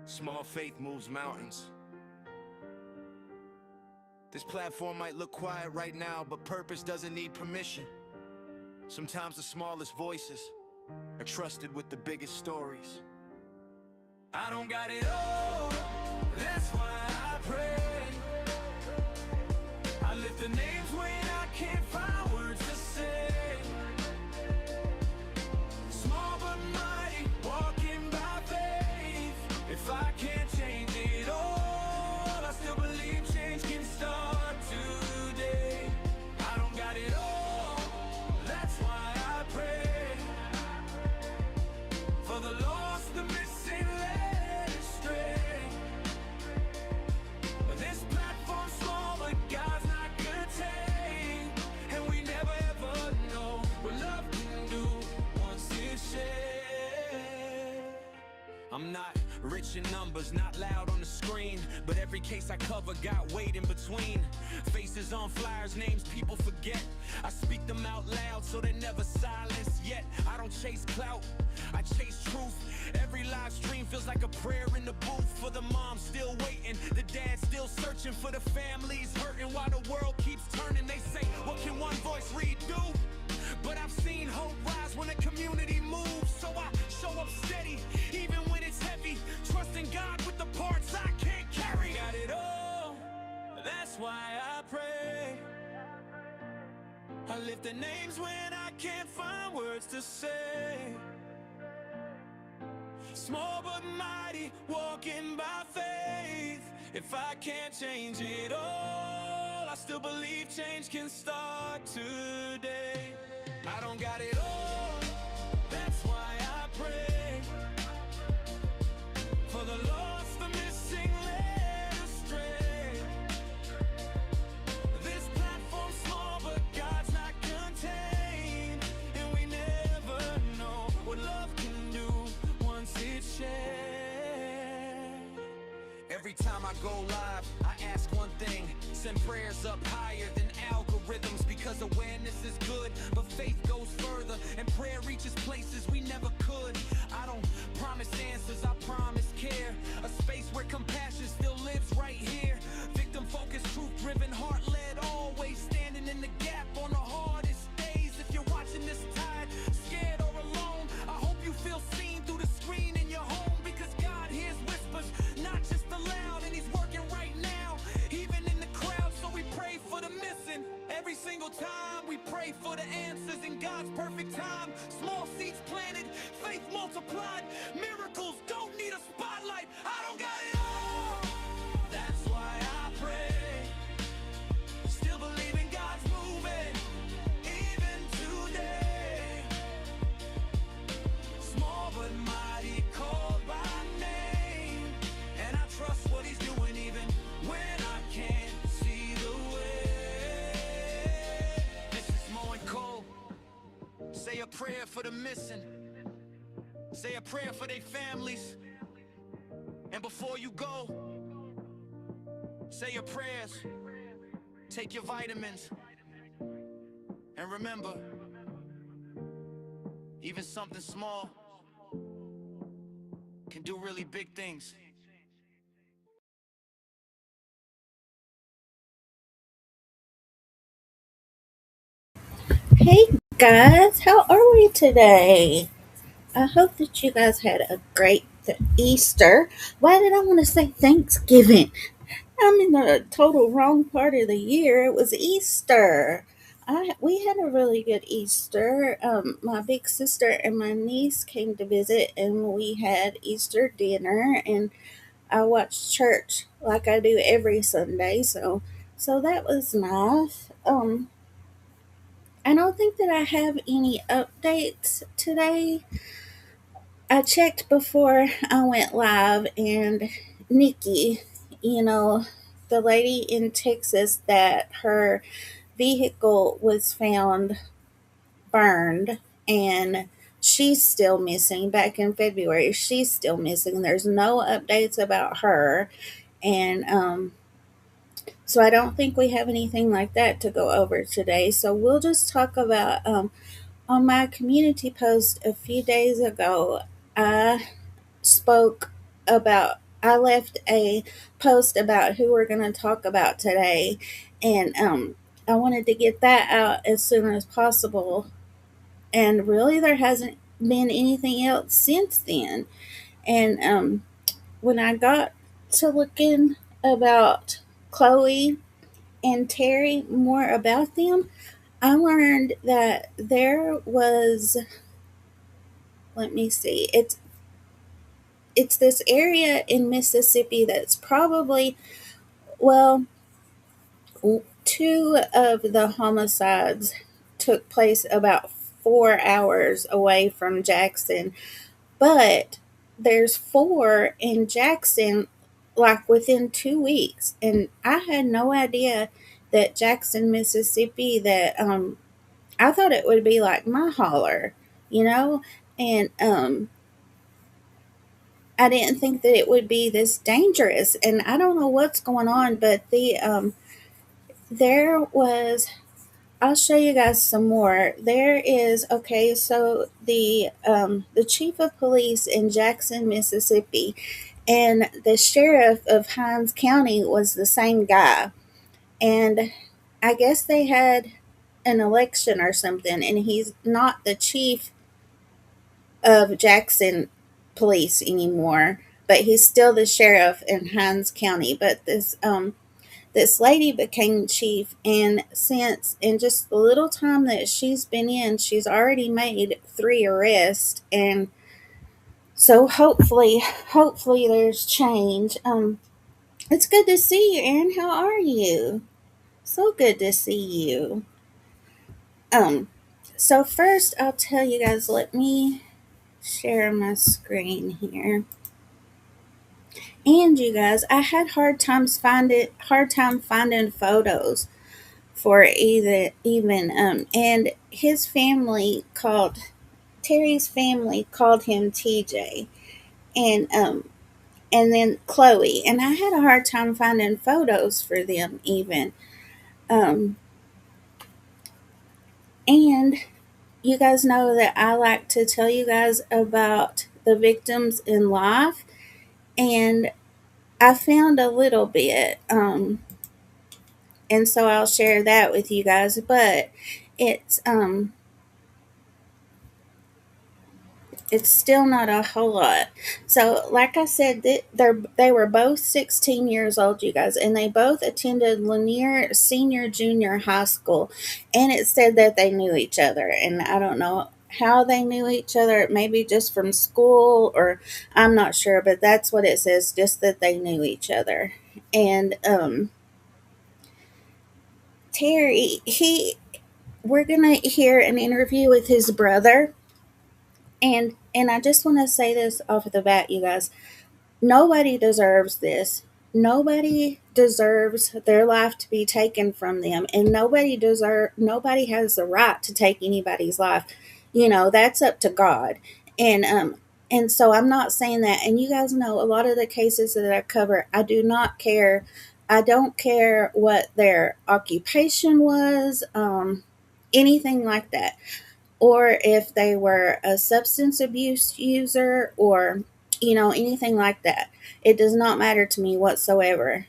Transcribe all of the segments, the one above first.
Small faith moves mountains. This platform might look quiet right now, but purpose doesn't need permission. Sometimes the smallest voices are trusted with the biggest stories. I don't got it all, that's why I pray. I lift the names when I can't find words to say. Small but mighty, walking by faith. If I can't change it all, I still believe change can start today. I don't got it all, that's why I pray. For the lost, the missing, led astray. This platform's small, but God's not contained. And we never ever know what love can do once it's shared. I'm not rich in numbers, not loud on the screen, but every case I cover got weight in between. Faces on flyers, names people forget. I speak them out loud so they're never silenced. Yet I don't chase clout, I chase truth. Every live stream feels like a prayer in the booth. For the mom still waiting, the dad still searching, for the families hurting while the world keeps turning. They say, what can one voice redo? But I've seen hope rise when a community moves. So I show up steady, even when it's heavy, trusting God with the parts I can't carry. Got it all, that's why I pray. I lift the names when I can't find words to say. Small but mighty, walking by faith. If I can't change it all, I still believe change can start today. I don't got it all, that's why I pray. For the lost, the missing, led astray. This platform's small, but God's not contained. And we never know what love can do once it's shared. Every time I go live, I ask one thing: send prayers up higher than algorithms, because awareness is good, but faith goes further, and prayer reaches places we never could. I don't promise answers, I promise care. A space where compassion still lives right here. Victim-focused, truth-driven, heart-led, always standing in the gap on the hardest days. If you're watching this tide, scared or alone, I hope you feel seen through the screen in your home, because God hears whispers, not just the loud, and He's working right now, even in the crowd. So we pray for the missing every single time. We pray for the answers in God's perfect time. Small seeds planted, faith multiplied. Miracles don't need a spotlight. I don't got it all, that's why I pray. Still believing God's moving, even today. Small but mighty, called by name. And I trust what He's doing even when I can't see the way. This is Mo and Cole. Say a prayer for the missing. Say a prayer for their families. And before you go, say your prayers. Take your vitamins. And remember, even something small can do really big things. Hey guys, how are we today? I hope that you guys had a great Easter. Why did I want to say Thanksgiving? I'm in the total wrong part of the year. It was Easter. We had a really good Easter. My big sister and my niece came to visit, and we had Easter dinner. And I watched church like I do every Sunday. So that was nice. I don't think that I have any updates today. I checked before I went live, and Nikki, you know, the lady in Texas that her vehicle was found burned, and she's still missing back in February. She's still missing. There's no updates about her. And so I don't think we have anything like that to go over today. So we'll just talk about on my community post a few days ago, I spoke about I left a post about who we're going to talk about today, and I wanted to get that out as soon as possible. And really, there hasn't been anything else since then. And when I got to looking about Khloe and Terry, more about them, I learned that there was, let me see, it's this area in Mississippi that's probably, well, two of the homicides took place about 4 hours away from Jackson, but there's four in Jackson like within 2 weeks. And I had no idea that Jackson, Mississippi, that I thought it would be like my holler, you know? And I didn't think that it would be this dangerous. And I don't know what's going on, but there was, I'll show you guys some more. There is, okay, so the chief of police in Jackson, Mississippi, and the sheriff of Hinds County was the same guy. And I guess they had an election or something, and he's not the chief of Jackson police anymore, but he's still the sheriff in Hinds County. But this lady became chief, and since in just the little time that she's been in, she's already made 3 arrests. And so hopefully there's change. It's good to see you, Aaron. How are you? So good to see you. um so first I'll tell you guys, let me share my screen here. And you guys, I had hard time finding photos for either even and his family called Terry's family called him TJ, and then Khloe, and I had a hard time finding photos for them even. um and you guys know that I like to tell you guys about the victims in life, and I found a little bit, and so I'll share that with you guys. But it's um it's still not a whole lot. So, like I said, they were both 16 years old, you guys, and they both attended Lanier Senior Junior High School. And it said that they knew each other, and I don't know how they knew each other. Maybe just from school, or I'm not sure, but that's what it says. Just that they knew each other. And Terry, we're gonna hear an interview with his brother, and I just want to say this off the bat, you guys. Nobody deserves this. Nobody deserves their life to be taken from them, and nobody has the right to take anybody's life. That's up to God. And so I'm not saying that. And you guys know a lot of the cases that I cover, I do not care. I don't care what their occupation was, anything like that, or if they were a substance abuse user, or anything like that. It does not matter to me whatsoever.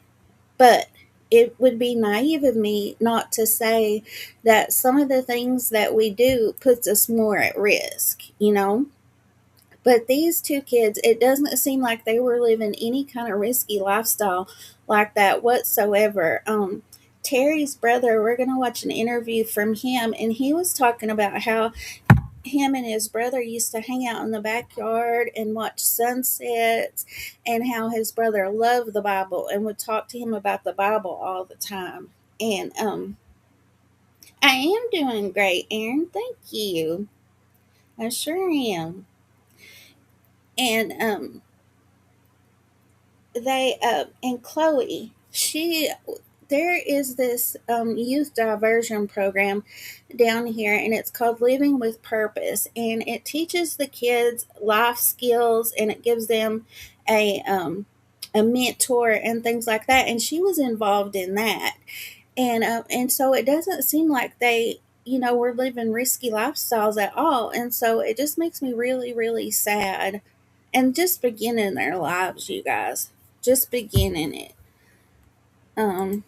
But it would be naive of me not to say that some of the things that we do puts us more at risk. But these two kids, it doesn't seem like they were living any kind of risky lifestyle like that whatsoever. Terry's brother, we're going to watch an interview from him, and he was talking about how him and his brother used to hang out in the backyard and watch sunsets, and how his brother loved the Bible and would talk to him about the Bible all the time. And I am doing great, Aaron. Thank you. I sure am. And they and Khloe, she there is this youth diversion program down here, and it's called Living with Purpose, and it teaches the kids life skills, and it gives them a mentor and things like that. And she was involved in that, and so it doesn't seem like they were living risky lifestyles at all. And so it just makes me really, really sad, and just beginning their lives, you guys. just beginning it. And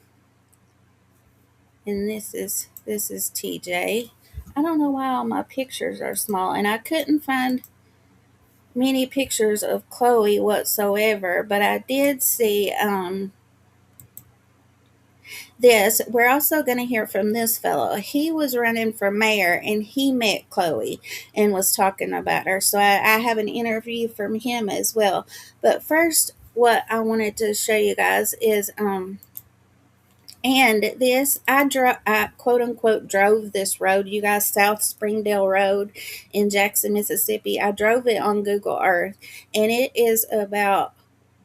this is TJ. I don't know why all my pictures are small, and I couldn't find many pictures of Khloe whatsoever, but I did see this. We're also going to hear from this fellow. He was running for mayor and he met Khloe and was talking about her. So I have an interview from him as well. But first, what I wanted to show you guys is and this, I quote unquote drove this road, you guys, South Springdale Road in Jackson, Mississippi. I drove it on Google Earth, and it is about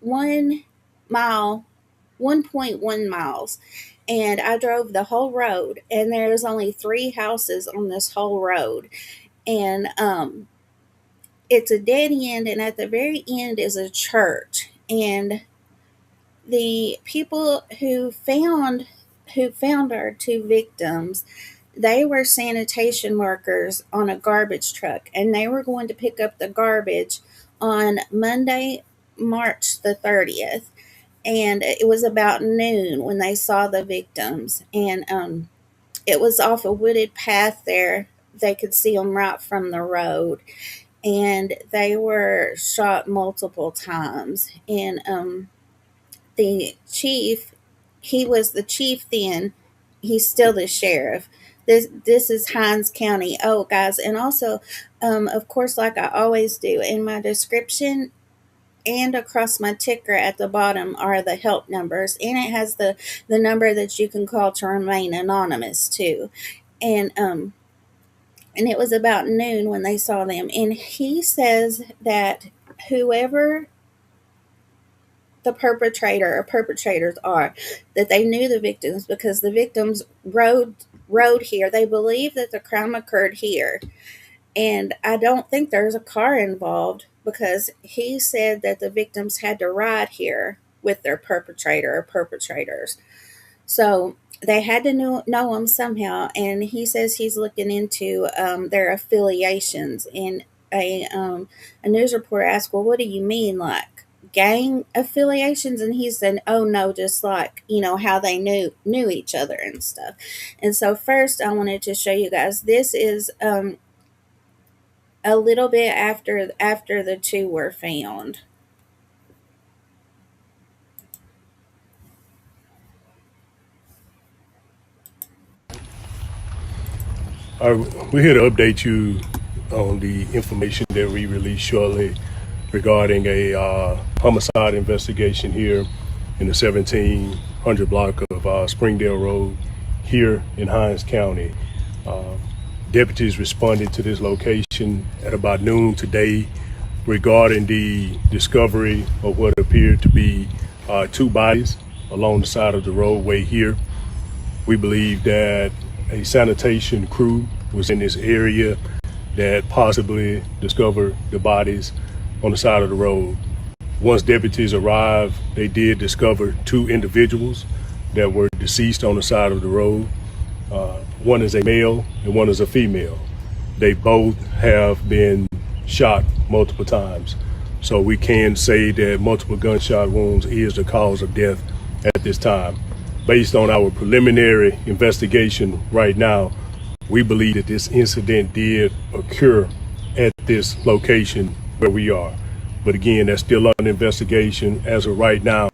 1 mile, 1.1 miles. And I drove the whole road, and there's only 3 houses on this whole road. And it's a dead end, and at the very end is a church. And the people who found our 2 victims, they were sanitation workers on a garbage truck, and they were going to pick up the garbage on Monday, March the 30th. And it was about noon when they saw the victims. And it was off a wooded path there. They could see them right from the road. And they were shot multiple times. And the chief, he was the chief then. He's still the sheriff. This is Hinds County. Oh, guys, and also, of course, like I always do, in my description and across my ticker at the bottom are the help numbers, and it has the number that you can call to remain anonymous too. And it was about noon when they saw them, and he says that whoever the perpetrator or perpetrators are, that they knew the victims because the victims rode here. They believe that the crime occurred here. And I don't think there's a car involved because he said that the victims had to ride here with their perpetrator or perpetrators. So they had to know them somehow. And he says he's looking into their affiliations. And a news reporter asked, well, what do you mean, like gang affiliations? And he said, oh no, just like, how they knew each other and stuff. And so first I wanted to show you guys, this is a little bit after the 2 were found. We're here to update you on the information that we released shortly regarding a homicide investigation here in the 1700 block of Springdale Road here in Hinds County. Deputies responded to this location at about noon today regarding the discovery of what appeared to be 2 bodies along the side of the roadway here. We believe that a sanitation crew was in this area that possibly discovered the bodies on the side of the road. Once deputies arrived, they did discover 2 individuals that were deceased on the side of the road. One is a male and one is a female. They both have been shot multiple times. So we can say that multiple gunshot wounds is the cause of death at this time. Based on our preliminary investigation right now, we believe that this incident did occur at this location where we are. But again, that's still under investigation. As of right now,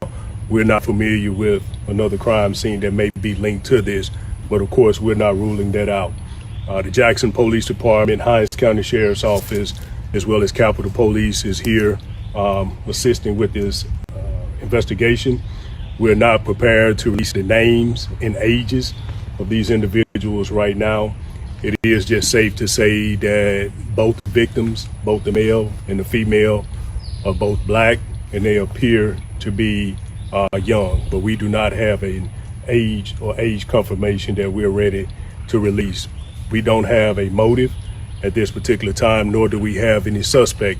we're not familiar with another crime scene that may be linked to this, but of course, we're not ruling that out. The Jackson Police Department, Hinds County Sheriff's Office, as well as Capitol Police is here assisting with this investigation. We're not prepared to release the names and ages of these individuals right now. It is just safe to say that both victims, both the male and the female, are both black, and they appear to be young, but we do not have an age or age confirmation that we're ready to release. We don't have a motive at this particular time, nor do we have any suspect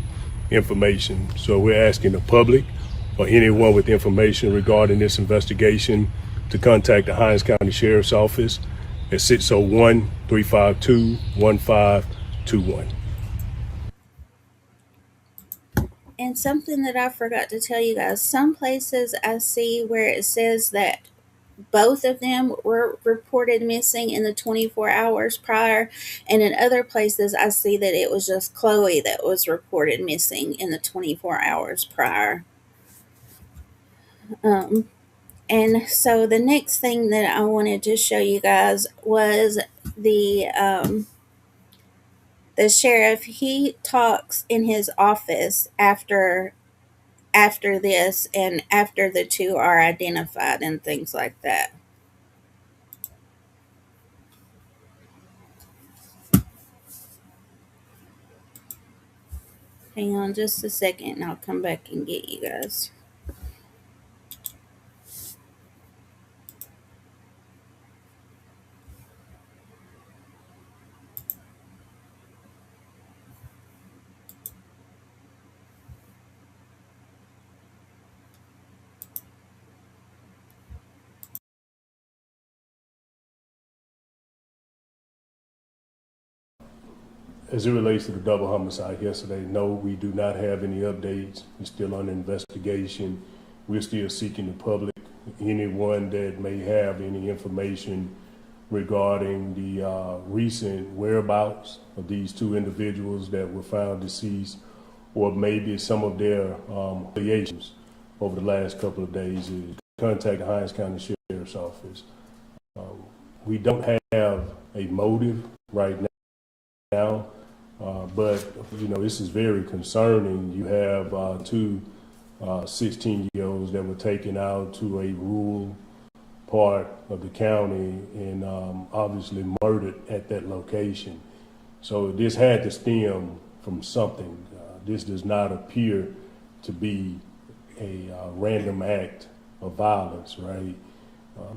information. So we're asking the public or anyone with information regarding this investigation to contact the Hinds County Sheriff's Office at 601-352-1521. And something that I forgot to tell you guys, some places I see where it says that both of them were reported missing in the 24 hours prior, and in other places I see that it was just Khloe that was reported missing in the 24 hours prior. Um, and so the next thing that I wanted to show you guys was the sheriff. He talks in his office after this and after the two are identified and things like that. Hang on just a second and I'll come back and get you guys. As it relates to the double homicide yesterday, no, we do not have any updates. It's still under investigation. We're still seeking the public, anyone that may have any information regarding the recent whereabouts of these two individuals that were found deceased, or maybe some of their affiliations over the last couple of days. Contact the Hinds County Sheriff's Office. We don't have a motive right now. But, this is very concerning. You have two 16-year-olds that were taken out to a rural part of the county and obviously murdered at that location. So this had to stem from something. This does not appear to be a random act of violence, right?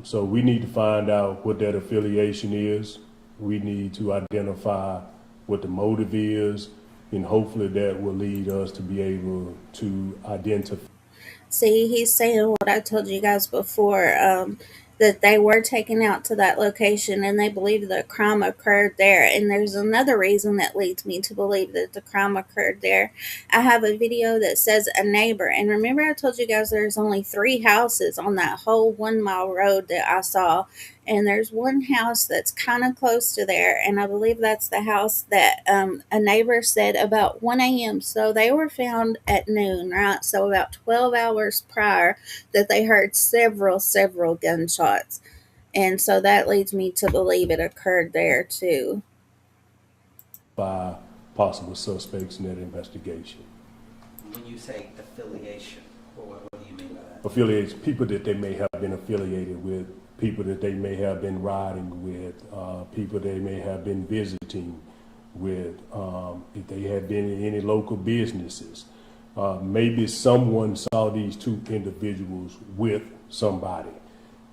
So we need to find out what that affiliation is. We need to identify what the motive is, and hopefully that will lead us to be able to identify. See, he's saying what I told you guys before, that they were taken out to that location and they believe the crime occurred there. And there's another reason that leads me to believe that the crime occurred there. I have a video that says a neighbor. And remember, I told you guys there's only 3 houses on that whole 1 mile road that I saw. And there's one house that's kind of close to there. And I believe that's the house that a neighbor said about 1 a.m. So they were found at noon, right? So about 12 hours prior that they heard several gunshots. And so that leads me to believe it occurred there too. By possible suspects in that investigation. When you say affiliation, what do you mean by that? Affiliates, people that they may have been affiliated with, people that they may have been riding with, people they may have been visiting with, if they have been in any local businesses. Maybe someone saw these two individuals with somebody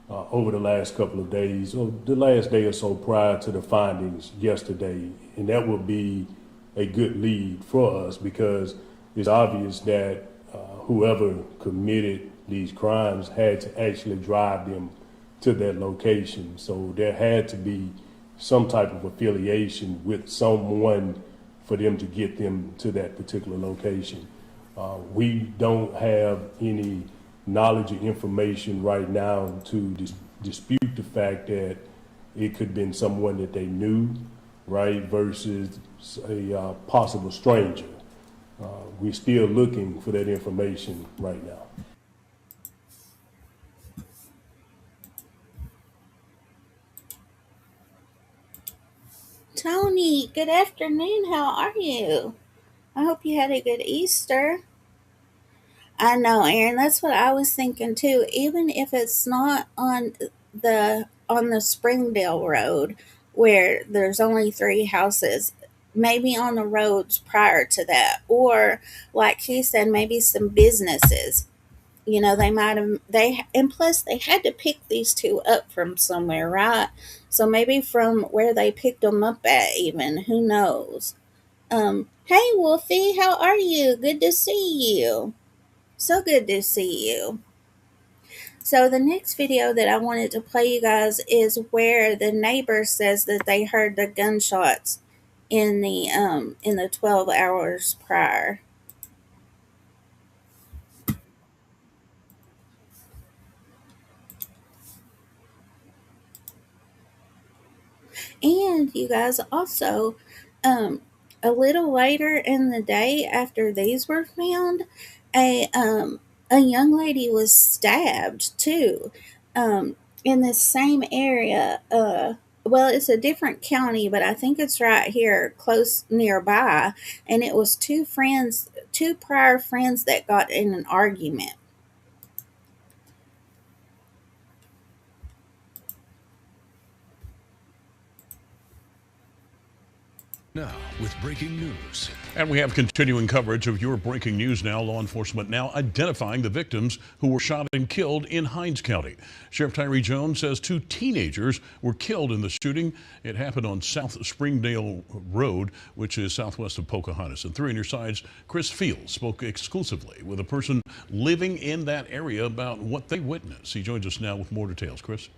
over the last couple of days, or the last day or so prior to the findings yesterday. And that would be a good lead for us, because it's obvious that whoever committed these crimes had to actually drive them to that location. So there had to be some type of affiliation with someone for them to get them to that particular location. We don't have any knowledge or information right now to dispute the fact that it could have been someone that they knew, right, versus a possible stranger. We're still looking for that information right now. Tony, good afternoon. How are you? I hope you had a good Easter. I know, Aaron, that's what I was thinking too. Even if it's not on the Springdale Road where there's only 3 houses, maybe on the roads prior to that, or like he said, maybe some businesses. They might have and plus they had to pick these two up from somewhere, right? So maybe from where they picked them up at, even, who knows. Hey Wolfie, how are you? Good to see you. So good to see you. So the next video that I wanted to play you guys is where the neighbor says that they heard the gunshots in the 12 hours prior. And you guys also, um, a little later in the day after these were found, a um, a young lady was stabbed too, in this same area. Well, it's a different county, but I think it's right here, close nearby. And it was two prior friends that got in an argument. Now, with breaking news. And we have continuing coverage of your breaking news now. Law enforcement now identifying the victims who were shot and killed in Hinds County. Sheriff Tyree Jones says 2 teenagers were killed in the shooting. It happened on South Springdale Road, which is southwest of Pocahontas. And 3 on your sides, Chris Fields spoke exclusively with a person living in that area about what they witnessed. He joins us now with more details. Chris?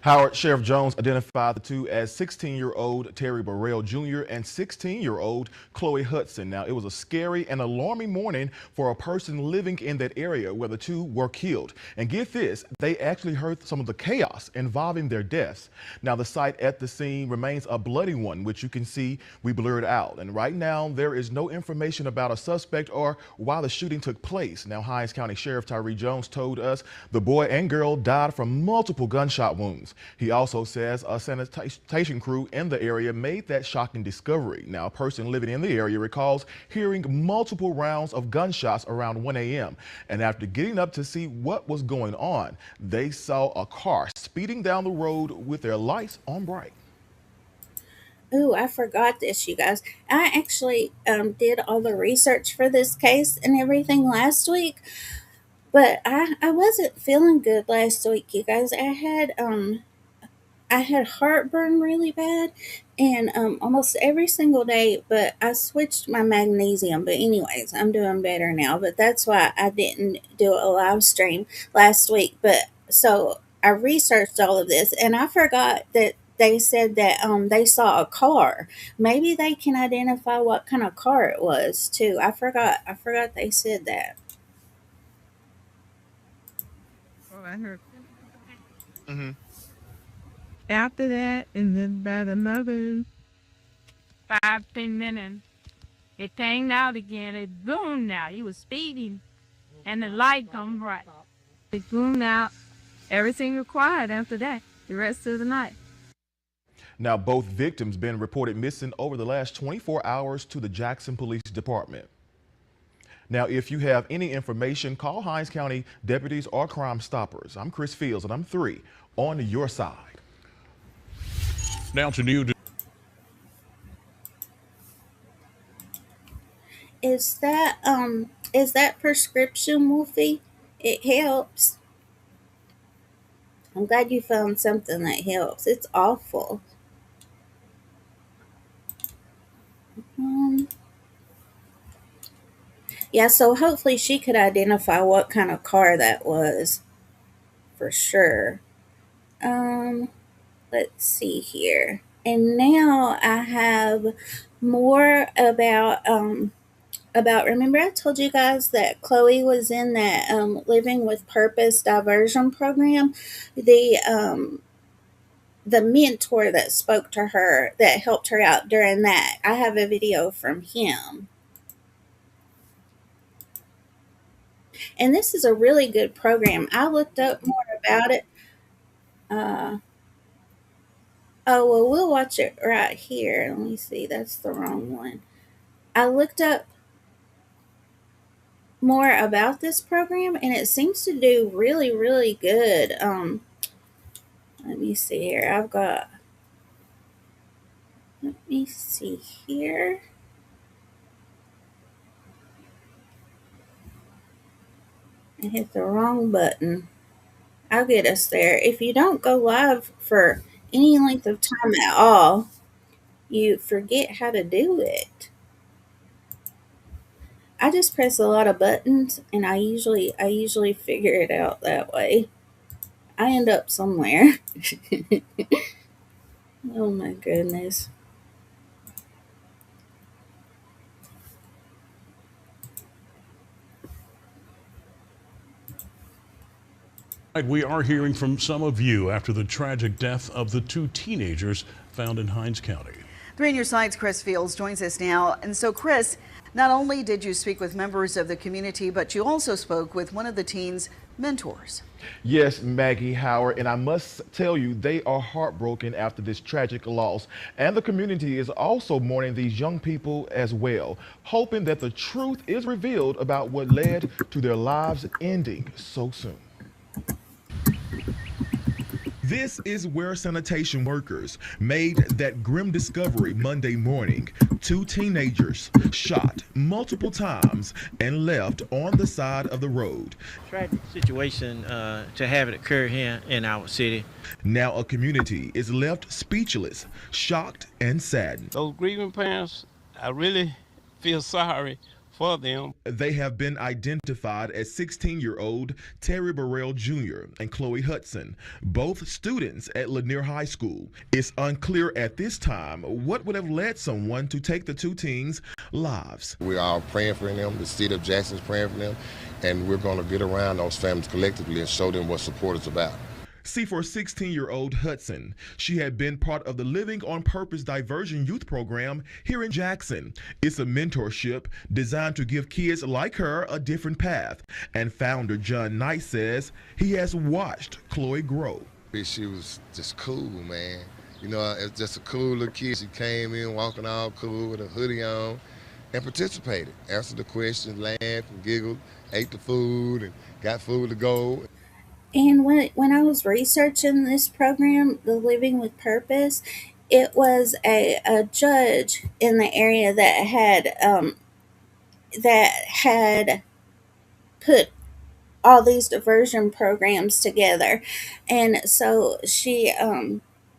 Howard, Sheriff Jones identified the two as 16-year-old Terry Burrell Jr. and 16-year-old Khloe Hudson. Now, it was a scary and alarming morning for a person living in that area where the two were killed. And get this, they actually heard some of the chaos involving their deaths. Now, the site at the scene remains a bloody one, which you can see we blurred out. And right now, there is no information about a suspect or why the shooting took place. Now, Hinds County Sheriff Tyree Jones told us the boy and girl died from multiple gunshot wounds. He also says a sanitation crew in the area made that shocking discovery. Now, a person living in the area recalls hearing multiple rounds of gunshots around 1 a.m. And after getting up to see what was going on, they saw a car speeding down the road with their lights on bright. Ooh, I forgot this, you guys. I actually did all the research for this case and everything last week, but I wasn't feeling good last week, you guys. I had heartburn really bad, and almost every single day. But I switched my magnesium. But anyways, I'm doing better now. But that's why I didn't do a live stream last week. But so I researched all of this, and I forgot that they said that they saw a car. Maybe they can identify what kind of car it was too. I forgot they said that. Oh, I heard. Hmm. After that, and then about another 5, 10 minutes, it tanged out again. It zoomed out. He was speeding, and the light come bright. It zoomed out. Everything was quiet after that. The rest of the night. Now, both victims been reported missing over the last 24 hours to the Jackson Police Department. Now, if you have any information, call Hinds County deputies or Crime Stoppers. I'm Chris Fields, and I'm 3 on your side. Now to new. Is that prescription, Wolfie? It helps. I'm glad you found something that helps. It's awful. Um, yeah, so hopefully she could identify what kind of car that was for sure. Um, let's see here. And now I have more about remember I told you guys that Khloe was in that Living with Purpose diversion program. The mentor that spoke to her that helped her out during that. I have a video from him. And this is a really good program. I looked up more about it. Uh, oh, well, we'll watch it right here. Let me see. That's the wrong one. I looked up more about this program, and it seems to do really, really good. Let me see here. Let me see here. I hit the wrong button. I'll get us there. If you don't go live for any length of time at all, you forget how to do it. I just press a lot of buttons, and I usually figure it out that way. I end up somewhere. Oh my goodness. Right, we are hearing from some of you after the tragic death of the two teenagers found in Hinds County. 3 News Side's Chris Fields joins us now. And so, Chris, not only did you speak with members of the community, but you also spoke with one of the teens' mentors. Yes, Maggie, Howard, and I must tell you, they are heartbroken after this tragic loss. And the community is also mourning these young people as well, hoping that the truth is revealed about what led to their lives ending so soon. This is where sanitation workers made that grim discovery Monday morning. Two teenagers shot multiple times and left on the side of the road. Tragic situation to have it occur here in our city. Now a community is left speechless, shocked, and saddened. Those grieving parents, I really feel sorry for them. They have been identified as 16-year-old Terry Burrell Jr. and Khloe Hudson, both students at Lanier High School. It's unclear at this time what would have led someone to take the two teens' lives. We're all praying for them. The city of Jackson's praying for them, and we're going to get around those families collectively and show them what support is about. See, for 16-year-old Hudson, she had been part of the Living on Purpose Diversion Youth Program here in Jackson. It's a mentorship designed to give kids like her a different path. And founder John Knight says he has watched Khloe grow. She was just cool, man. You know, it's just a cool little kid. She came in walking all cool with a hoodie on and participated, answered the questions, laughed and giggled, ate the food and got food to go. And when I was researching this program, the Living with Purpose, it was a judge in the area that had put all these diversion programs together, and so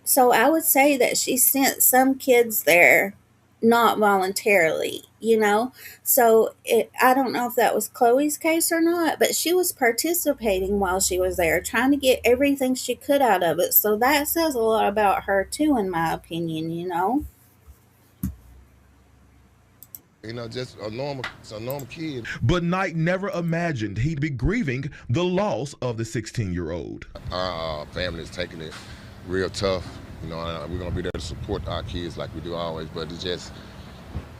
so I would say that she sent some kids there not voluntarily, so I don't know if that was Chloe's case or not, but she was participating while she was there, trying to get everything she could out of it. So that says a lot about her too, in my opinion. Just a normal kid. But Knight never imagined he'd be grieving the loss of the 16-year-old. Our family is taking it real tough. We're going to be there to support our kids like we do always, but it's just,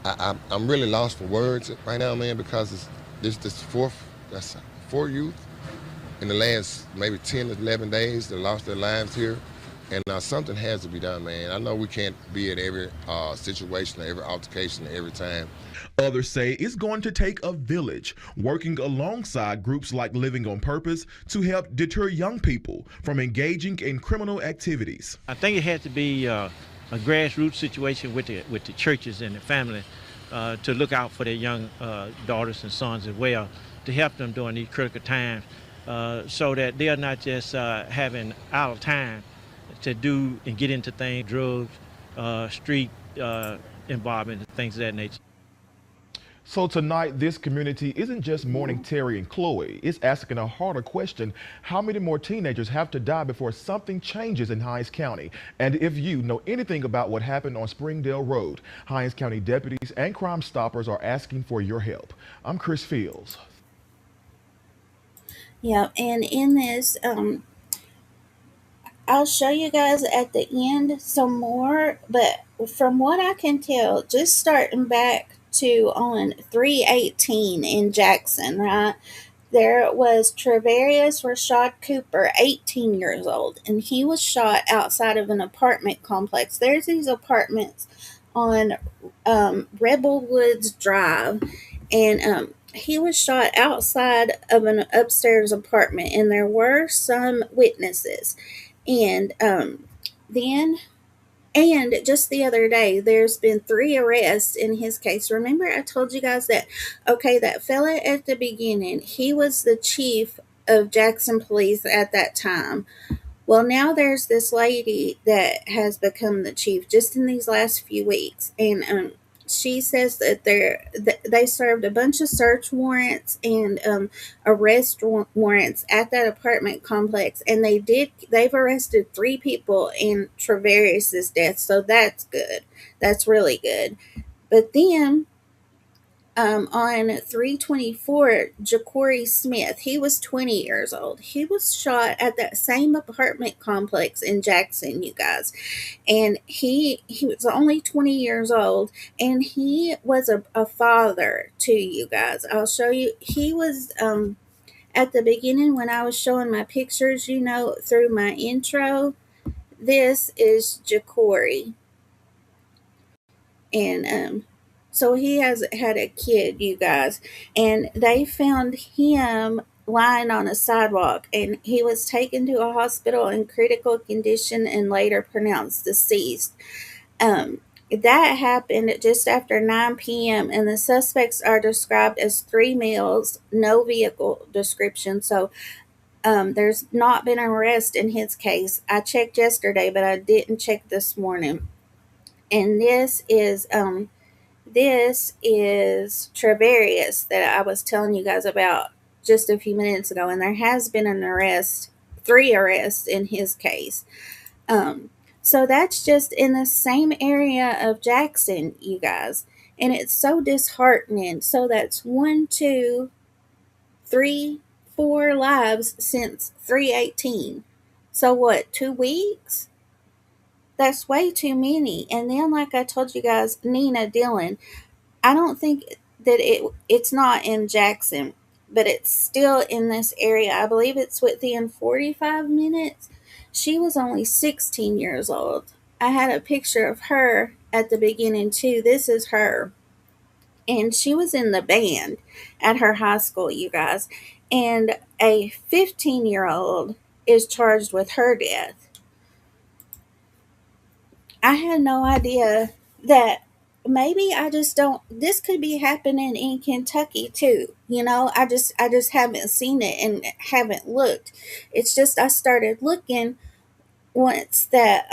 I'm really lost for words right now, man, because this four youth in the last maybe 10 to 11 days that lost their lives here, and something has to be done, man. I know we can't be at every situation, every altercation, every time. Others say it's going to take a village working alongside groups like Living on Purpose to help deter young people from engaging in criminal activities. I think it has to be a grassroots situation with the churches and the family to look out for their young daughters and sons as well, to help them during these critical times so that they are not just having idle time to do and get into things, drugs, street involvement, and things of that nature. So tonight, this community isn't just mourning Terry and Khloe. It's asking a harder question: how many more teenagers have to die before something changes in Hinds County? And if you know anything about what happened on Springdale Road, Hinds County deputies and Crime Stoppers are asking for your help. I'm Chris Fields. Yeah, and in this, I'll show you guys at the end some more, but from what I can tell, just starting back to on 3/18 in Jackson, right? There was Travarius Rashad Cooper, 18 years old, and he was shot outside of an apartment complex. There's these apartments on Rebel Woods Drive, and he was shot outside of an upstairs apartment, and there were some witnesses. And then and just the other day, there's been 3 arrests in his case. Remember, I told you guys that, that fella at the beginning, he was the chief of Jackson Police at that time. Well, now there's this lady that has become the chief just in these last few weeks. And she says that they served a bunch of search warrants and arrest warrants at that apartment complex, and they've arrested 3 people in Travarius's death. So that's good. That's really good. But then on 324, Ja'Cory Smith, he was 20 years old. He was shot at that same apartment complex in Jackson, you guys. And he was only 20 years old, and he was a father to you guys. I'll show you. He was at the beginning when I was showing my pictures, through my intro. This is Ja'Cory. And so he has had a kid, you guys, and they found him lying on a sidewalk, and he was taken to a hospital in critical condition and later pronounced deceased. That happened just after 9 p.m., and the suspects are described as 3 males, no vehicle description. So there's not been an arrest in his case. I checked yesterday, but I didn't check this morning. And this is Travarius that I was telling you guys about just a few minutes ago, and there has been an arrest, 3 arrests in his case. So that's just in the same area of Jackson, you guys, and it's so disheartening. So that's 1, 2, 3, 4 lives since 3/18. So what, 2 weeks? That's way too many. And then, like I told you guys, Nina Dillon, I don't think that it's not in Jackson, but it's still in this area. I believe it's within 45 minutes. She was only 16 years old. I had a picture of her at the beginning too. This is her. And she was in the band at her high school, you guys. And a 15-year-old is charged with her death. I had no idea that maybe I just don't, this could be happening in Kentucky too. I just haven't seen it and haven't looked. It's just I started looking once that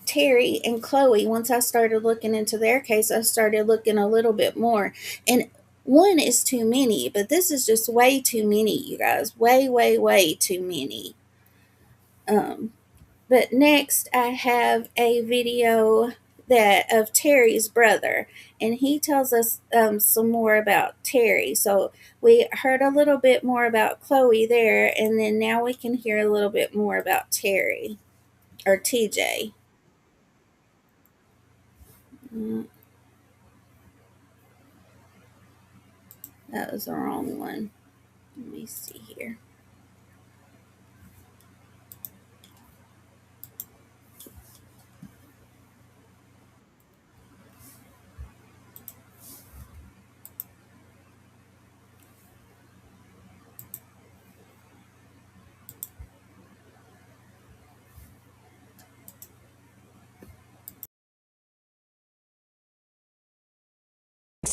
Terry and Khloe, once I started looking into their case, I started looking a little bit more. And 1 is too many, but this is just way too many, you guys. Way, way, way too many. But next I have a video of Terry's brother, and he tells us some more about Terry. So we heard a little bit more about Khloe there, and then now we can hear a little bit more about Terry, or TJ. That was the wrong one. Let me see here.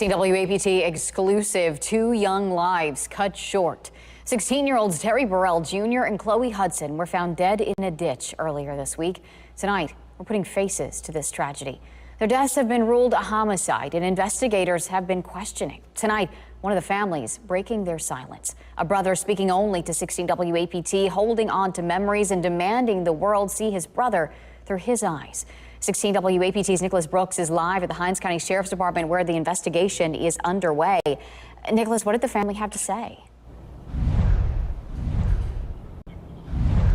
WAPT exclusive, 2 young lives cut short. 16-year-olds Terry Burrell Jr. and Khloe Hudson were found dead in a ditch earlier this week. Tonight, we're putting faces to this tragedy. Their deaths have been ruled a homicide, and investigators have been questioning. Tonight, one of the families breaking their silence. A brother speaking only to 16 WAPT, holding on to memories and demanding the world see his brother through his eyes. 16 WAPT's Nicholas Brooks is live at the Hinds County Sheriff's Department, where the investigation is underway. Nicholas, what did the family have to say?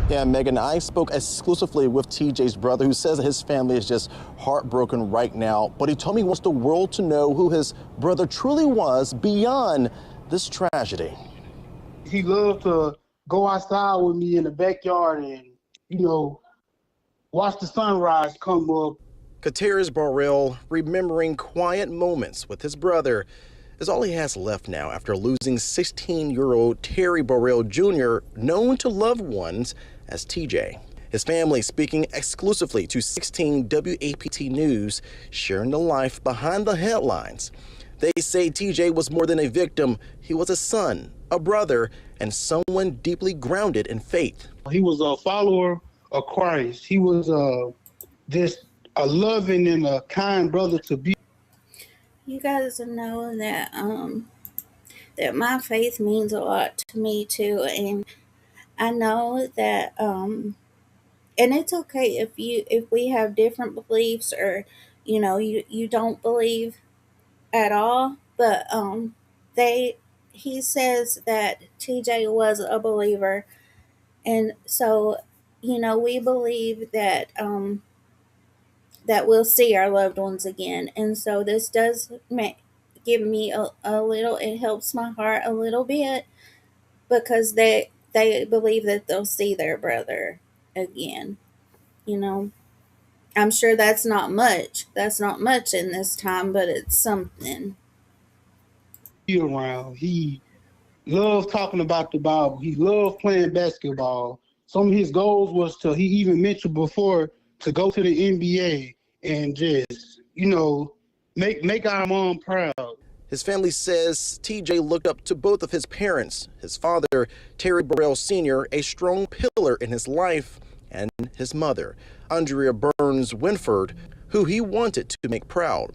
Yeah, Megan, I spoke exclusively with TJ's brother, who says that his family is just heartbroken right now. But he told me he wants the world to know who his brother truly was beyond this tragedy. He loved to go outside with me in the backyard and, watch the sunrise come up. Kater's Burrell remembering quiet moments with his brother is all he has left now after losing 16-year-old Terry Burrell Jr., known to loved ones as TJ. His family speaking exclusively to 16 WAPT News, sharing the life behind the headlines. They say TJ was more than a victim. He was a son, a brother, and someone deeply grounded in faith. He was a follower of Christ. He was just a loving and a kind brother to be. You guys know that that my faith means a lot to me too, and I know that and it's okay if we have different beliefs, or you don't believe at all, but they he says that TJ was a believer, and so we believe that that we'll see our loved ones again, and so this does give me a little. It helps my heart a little bit because they believe that they'll see their brother again. You know, I'm sure that's not much. That's not much in this time, but it's something. He around. He loved talking about the Bible. He loved playing basketball. Some of his goals was to, he even mentioned before, to go to the NBA and just, make our mom proud. His family says TJ looked up to both of his parents, his father, Terry Burrell Sr., a strong pillar in his life, and his mother, Andrea Burns Winford, who he wanted to make proud.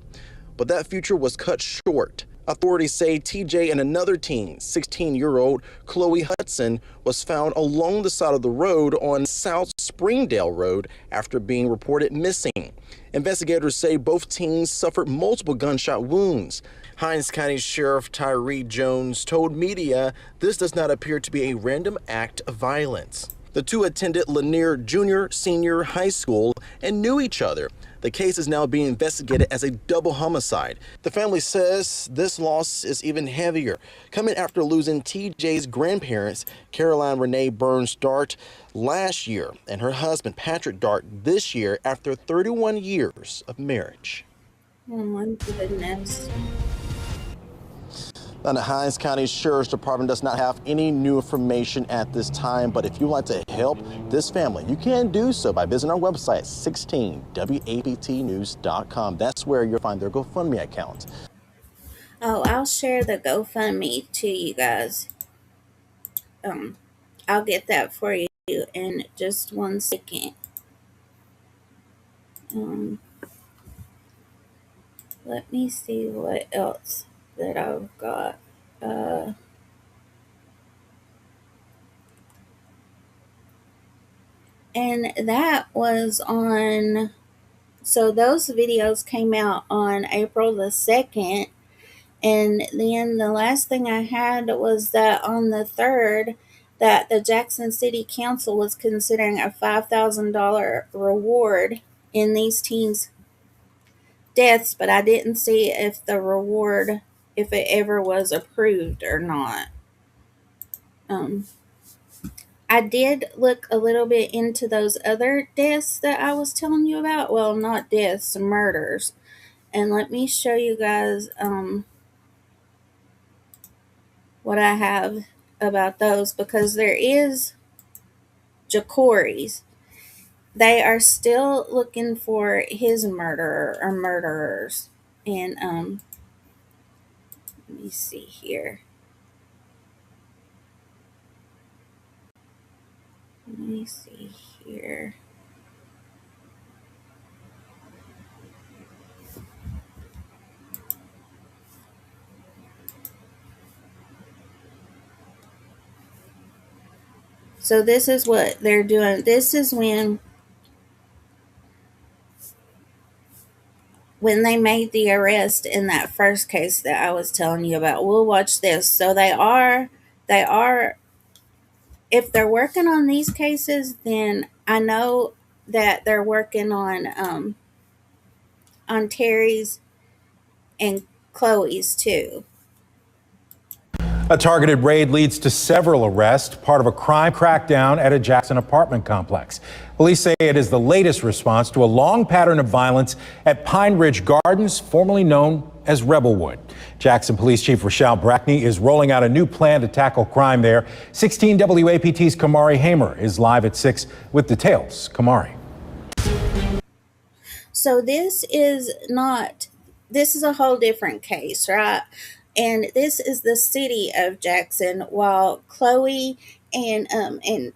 But that future was cut short. Authorities say TJ and another teen, 16-year-old Khloe Hudson, was found along the side of the road on South Springdale Road after being reported missing. Investigators say both teens suffered multiple gunshot wounds. Hinds County Sheriff Tyree Jones told media this does not appear to be a random act of violence. The two attended Lanier Junior Senior High School and knew each other. The case is now being investigated as a double homicide. The family says this loss is even heavier, coming after losing TJ's grandparents, Caroline Renee Burns Dart, last year, and her husband, Patrick Dart, this year after 31 years of marriage. Oh my goodness. Now, the Hinds County Sheriff's Department does not have any new information at this time, but if you'd like to help this family, you can do so by visiting our website, 16waptnews.com. That's where you'll find their GoFundMe account. Oh, I'll share the GoFundMe to you guys. I'll get that for you in just 1 second. Let me see what else that I've got. And that was on, so those videos came out on April the 2nd. And then the last thing I had was that on the 3rd, that the Jackson City Council was considering a $5,000 reward in these teens' deaths, but I didn't see if the reward, if it ever was approved or not. I did look a little bit into those other deaths that I was telling you about. Well, not deaths, murders. And let me show you guys what I have about those, because there is Jacory's. They are still looking for his murderer or murderers. And let me see here. Let me see here. So this is what they're doing. This is when they made the arrest in that first case that I was telling you about. We'll watch this. So they are, if they're working on these cases, then I know that they're working on Terry's and Chloe's too. A targeted raid leads to several arrests, part of a crime crackdown at a Jackson apartment complex. Police say it is the latest response to a long pattern of violence at Pine Ridge Gardens, formerly known as Rebelwood. Jackson Police Chief Rochelle Brackney is rolling out a new plan to tackle crime there. 16 WAPT's Kamari Hamer is live at 6 with details. Kamari. So this is a whole different case, right? And this is the city of Jackson, while Khloe and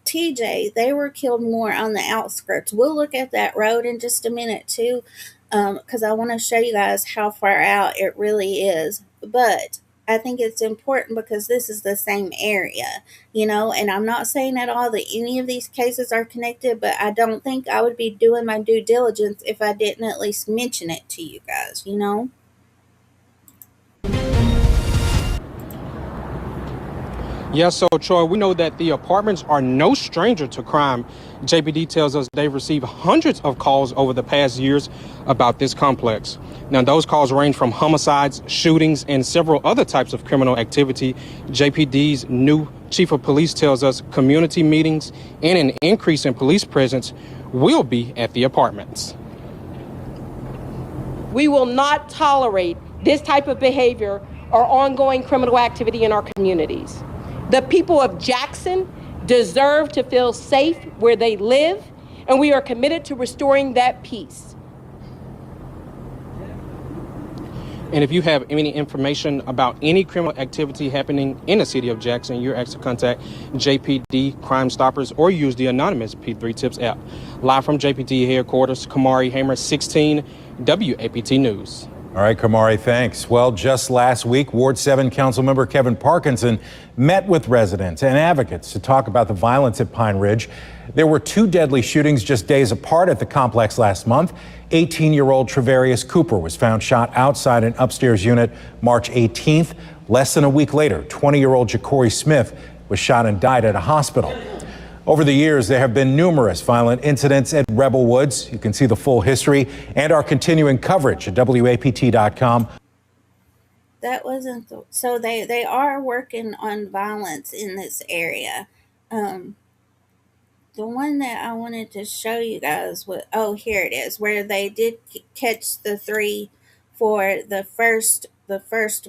TJ, they were killed more on the outskirts. We'll look at that road in just a minute too, because I want to show you guys how far out it really is. But I think it's important because this is the same area, and I'm not saying at all that any of these cases are connected, but I don't think I would be doing my due diligence if I didn't at least mention it to you guys. Yes, so Troy, we know that the apartments are no stranger to crime. JPD tells us they've received hundreds of calls over the past years about this complex. Now, those calls range from homicides, shootings, and several other types of criminal activity. JPD's new chief of police tells us community meetings and an increase in police presence will be at the apartments. We will not tolerate this type of behavior or ongoing criminal activity in our communities. The people of Jackson deserve to feel safe where they live, and we are committed to restoring that peace. And if you have any information about any criminal activity happening in the city of Jackson, you're asked to contact JPD Crime Stoppers or use the anonymous P3 Tips app. Live from JPD headquarters, Kamari Hamer, 16 WAPT News. All right, Kamari, thanks. Well, just last week, Ward 7 Councilmember Kevin Parkinson met with residents and advocates to talk about the violence at Pine Ridge. There were 2 deadly shootings just days apart at the complex last month. 18-year-old Trevarius Cooper was found shot outside an upstairs unit March 18th. Less than a week later, 20-year-old Ja'Cory Smith was shot and died at a hospital. Over the years, there have been numerous violent incidents at Rebel Woods. You can see the full history and our continuing coverage at WAPT.com. That wasn't so they are working on violence in this area. The one that I wanted to show you guys was, here it is, where they did catch the 3 for the first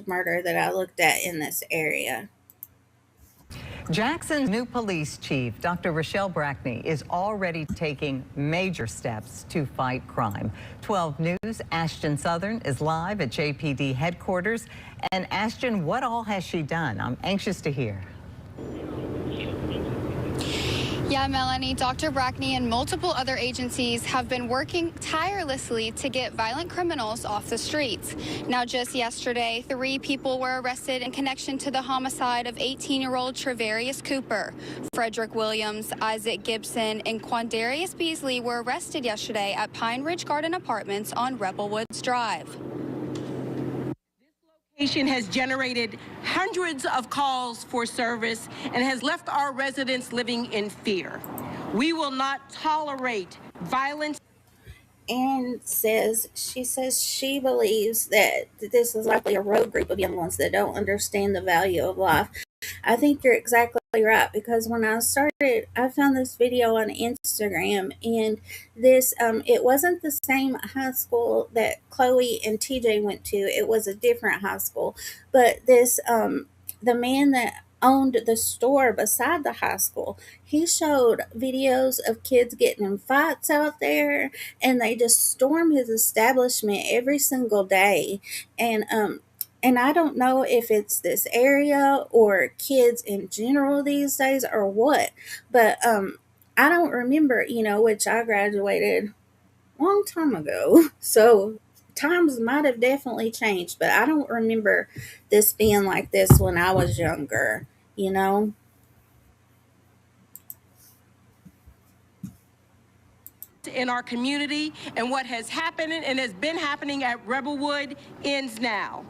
murder that I looked at in this area. Jackson's new police chief, Dr. Rochelle Brackney, is already taking major steps to fight crime. 12 News' Ashton Southern is live at JPD headquarters. And Ashton, what all has she done? I'm anxious to hear. Yeah, Melanie, Dr. Brackney and multiple other agencies have been working tirelessly to get violent criminals off the streets. Now, just yesterday, 3 people were arrested in connection to the homicide of 18-year-old Trevarius Cooper. Frederick Williams, Isaac Gibson, and Quandarius Beasley were arrested yesterday at Pine Ridge Garden Apartments on Rebel Woods Drive. Has generated hundreds of calls for service and has left our residents living in fear. We will not tolerate violence. And she says she believes that this is likely a rogue group of young ones that don't understand the value of life. I think you're exactly right, because when I found this video on Instagram, and this it wasn't the same high school that Khloe and TJ went to. It was a different high school, but this the man that owned the store beside the high school, he showed videos of kids getting in fights out there, and they just storm his establishment every single day. And I don't know if it's this area or kids in general these days or what, but I don't remember, which I graduated a long time ago. So times might have definitely changed, but I don't remember this being like this when I was younger, in our community, and what has happened and has been happening at Rebelwood ends now.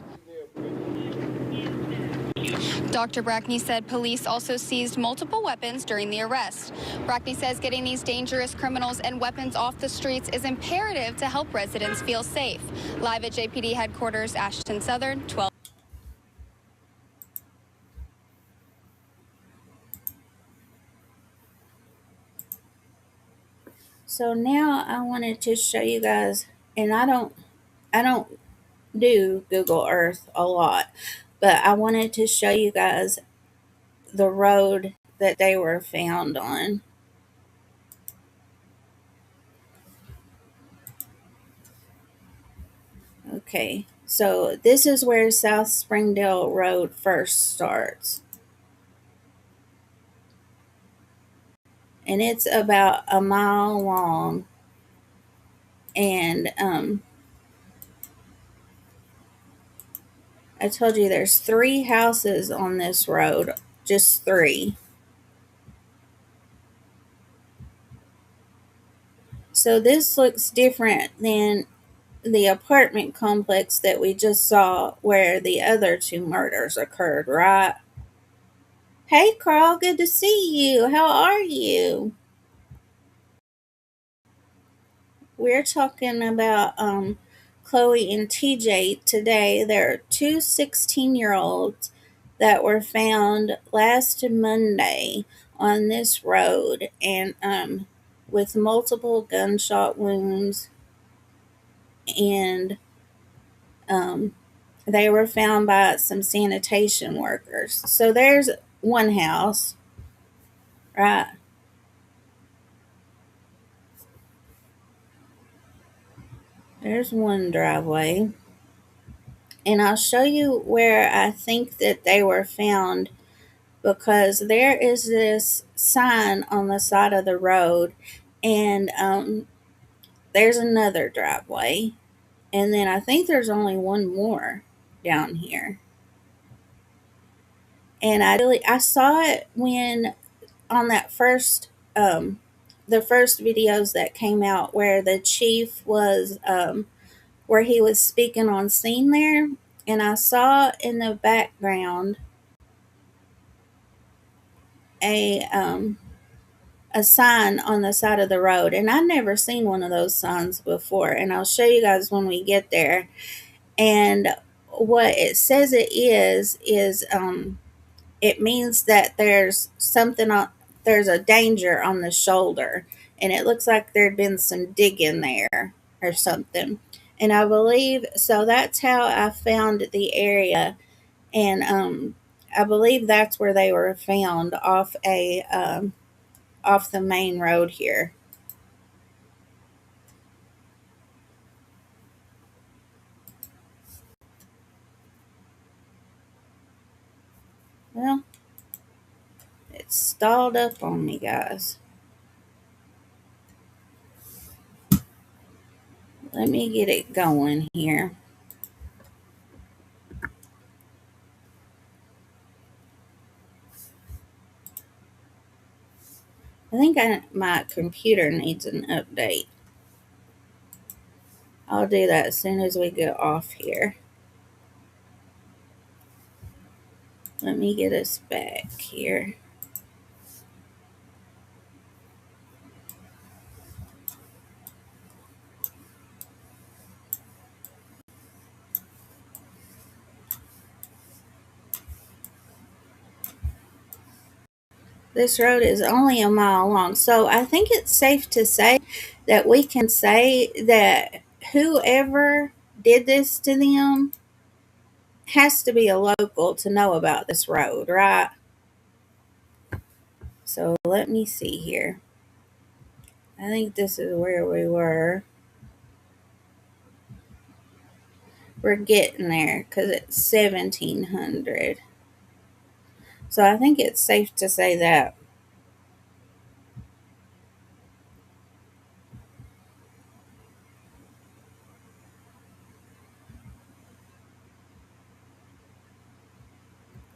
Dr. Brackney said police also seized multiple weapons during the arrest. Brackney says getting these dangerous criminals and weapons off the streets is imperative to help residents feel safe. Live at JPD headquarters, Ashton Southern, 12. So now I wanted to show you guys, and I don't do Google Earth a lot, but I wanted to show you guys the road that they were found on. Okay, so this is where South Springdale Road first starts. And it's about a mile long. And I told you there's 3 houses on this road, just 3. So this looks different than the apartment complex that we just saw where the other 2 murders occurred, right? Hey Carl, good to see you. How are you? We're talking about Khloe and TJ today. There are 2 16-year-olds that were found last Monday on this road and with multiple gunshot wounds, and they were found by some sanitation workers. So there's one house, right? There's one driveway. And I'll show you where I think that they were found, because there is this sign on the side of the road, and there's another driveway, and then I think there's only one more down here. And I saw it when on that first the first videos that came out where the chief was where he was speaking on scene there, and I saw in the background a sign on the side of the road, and I've never seen one of those signs before, and I'll show you guys when we get there. And what it says it is it means that there's something on, there's a danger on the shoulder, and it looks like there'd been some digging there or something. And I believe so that's how I found the area, and I believe that's where they were found, off the main road here. Well, it's stalled up on me, guys. Let me get it going here. I think my computer needs an update. I'll do that as soon as we get off here. Let me get us back here. This road is only a mile long, so I think it's safe to say that we can say that whoever did this to them has to be a local to know about this road, right? So let me see here. I think this is where we were. We're getting there because it's 1700. So I think it's safe to say that.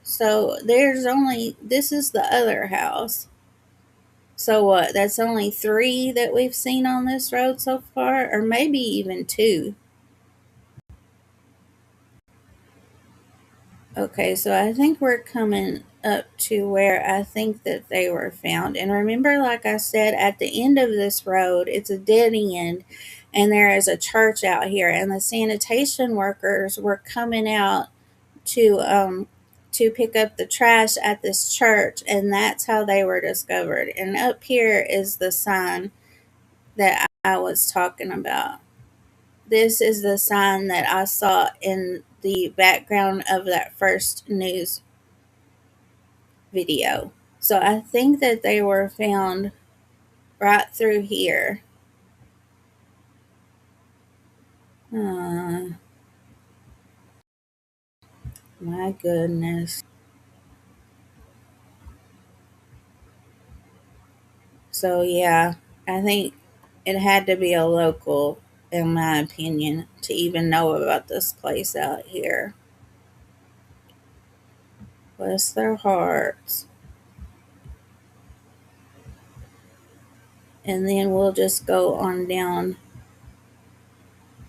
So this is the other house. So what? That's only 3 that we've seen on this road so far, or maybe even 2. Okay, so I think we're coming up to where I think that they were found. And remember, like I said, at the end of this road, it's a dead end, and there is a church out here, and the sanitation workers were coming out to pick up the trash at this church, and that's how they were discovered. And up here is the sign that I was talking about. This is the sign that I saw in the background of that first news video. So I think that they were found right through here. My goodness. So yeah, I think it had to be a local, in my opinion, to even know about this place out here. Bless their hearts. And then we'll just go on down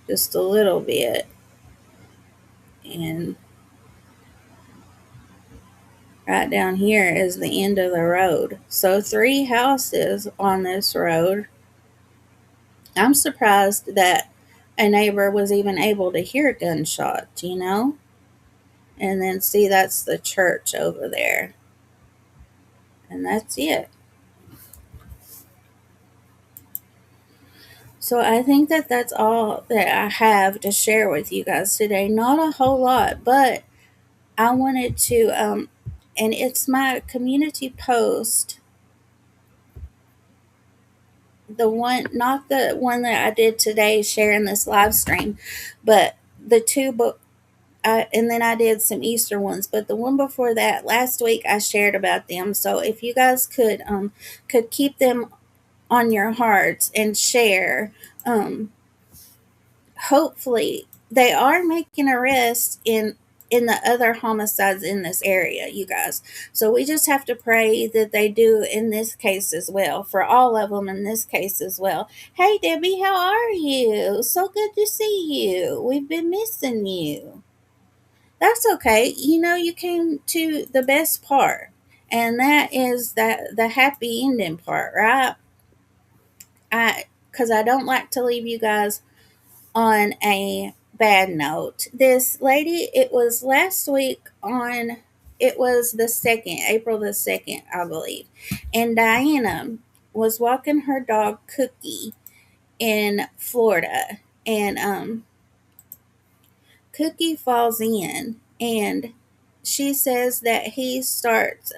just a little bit. And right down here is the end of the road. So 3 houses on this road. I'm surprised that a neighbor was even able to hear gunshots, you know? And then see, that's the church over there. And that's it. So I think that that's all that I have to share with you guys today. Not a whole lot, but I wanted to, and it's my community post. The one, not the one that I did today sharing this live stream, but the two, and then I did some Easter ones, but the one before that, last week I shared about them. So if you guys could keep them on your hearts and share, hopefully they are making arrests in the other homicides in this area, you guys. So we just have to pray that they do in this case as well, for all of them in this case as well. Hey Debbie, how are you? So good to see you. We've been missing you. That's okay. You know, you came to the best part, and that is the happy ending part, right? Because I don't like to leave you guys on a bad note. This lady, it was last week on, it was the 2nd, April the 2nd, I believe. And Diana was walking her dog Cookie in Florida. And Cookie falls in, and she says that he starts,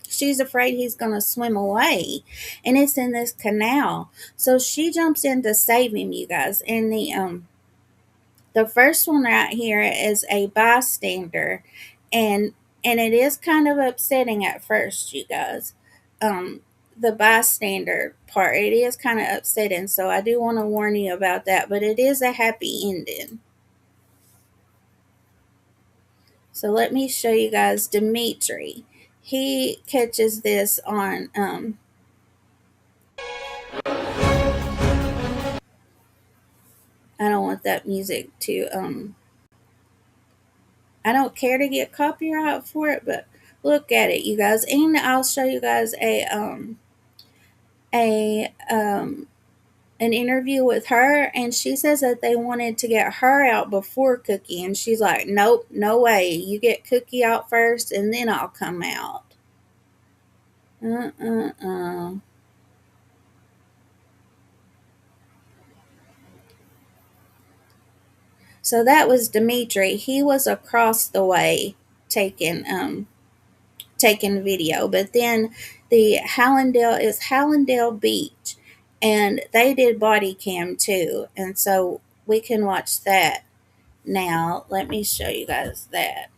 she's afraid he's going to swim away, and it's in this canal. So she jumps in to save him, you guys. And the first one right here is a bystander, and it is kind of upsetting at first, you guys. The bystander part, it is kind of upsetting, so I do want to warn you about that, but it is a happy ending. So let me show you guys Dimitri. He catches this on, I don't want that music to, I don't care to get copyright for it, but look at it, you guys. And I'll show you guys an interview with her, and she says that they wanted to get her out before Cookie, and she's like, nope, no way. You get Cookie out first, and then I'll come out. So that was Dimitri. He was across the way taking video, but then the Hallandale is Hallandale Beach, and they did body cam too, and so we can watch that now. Let me show you guys that.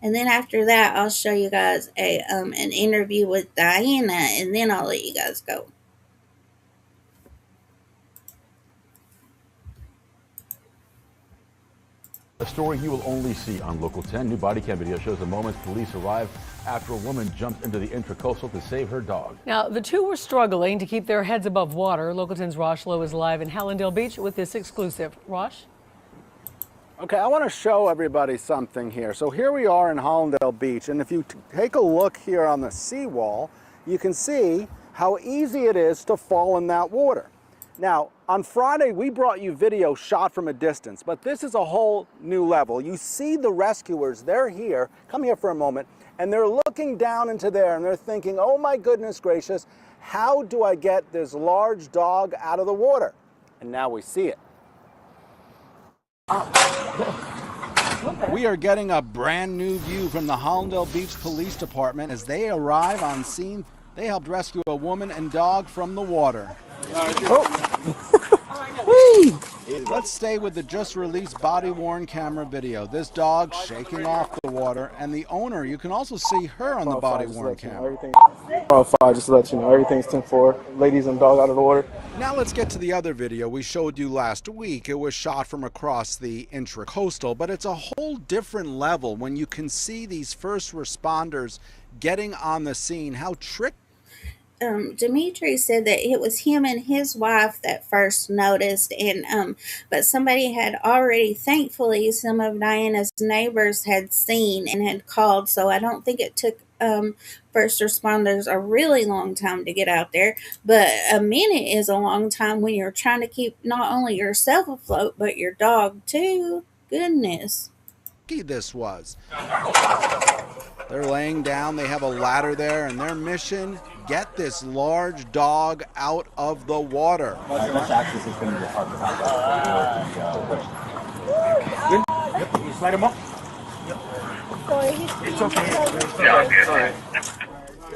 And then after that, I'll show you guys an interview with Diana, and then I'll let you guys go. A story you will only see on Local 10. New body cam video shows the moments police arrive after a woman jumped into the Intracoastal to save her dog. Now, the two were struggling to keep their heads above water. Local 10's Rosh Lowe is live in Hallandale Beach with this exclusive. Rosh? Okay, I want to show everybody something here. So here we are in Hallandale Beach, and if you take a look here on the seawall, you can see how easy it is to fall in that water. Now, on Friday, we brought you video shot from a distance, but this is a whole new level. You see the rescuers, they're here, come here for a moment, and they're looking down into there, and they're thinking, oh my goodness gracious, how do I get this large dog out of the water? And now we see it. We are getting a brand new view from the Hallandale Beach Police Department as they arrive on scene. They helped rescue a woman and dog from the water. Let's stay with the just released body-worn camera video. This dog shaking off the water, and the owner, you can also see her on the body-worn camera. Just to let you know, everything's 10-4. Ladies and dog out of the water. Now let's get to the other video we showed you last week. It was shot from across the intracoastal, but it's a whole different level when you can see these first responders getting on the scene. How tricky. Dimitri said that it was him and his wife that first noticed, and but somebody had already, thankfully, some of Diana's neighbors had seen and had called, so I don't think it took first responders a really long time to get out there, but a minute is a long time when you're trying to keep not only yourself afloat, but your dog too. Goodness. This was. They're laying down, they have a ladder there, and their mission, get this large dog out of the water. Slide him up. It's okay.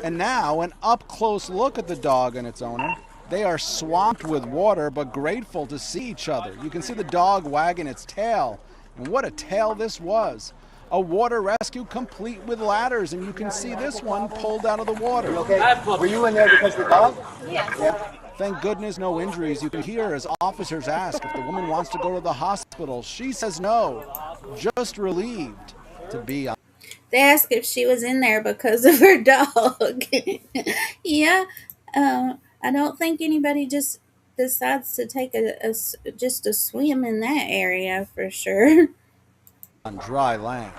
And now, an up-close look at the dog and its owner. They are swamped with water, but grateful to see each other. You can see the dog wagging its tail. And what a tail this was. A water rescue complete with ladders, and you can see this one pulled out of the water. Okay. Were you in there because of the dog? Yes. Yeah. Thank goodness no injuries. You can hear as officers ask if the woman wants to go to the hospital. She says no, just relieved to be on. They asked if she was in there because of her dog. Yeah, I don't think anybody just decides to take just a swim in that area for sure. On dry land.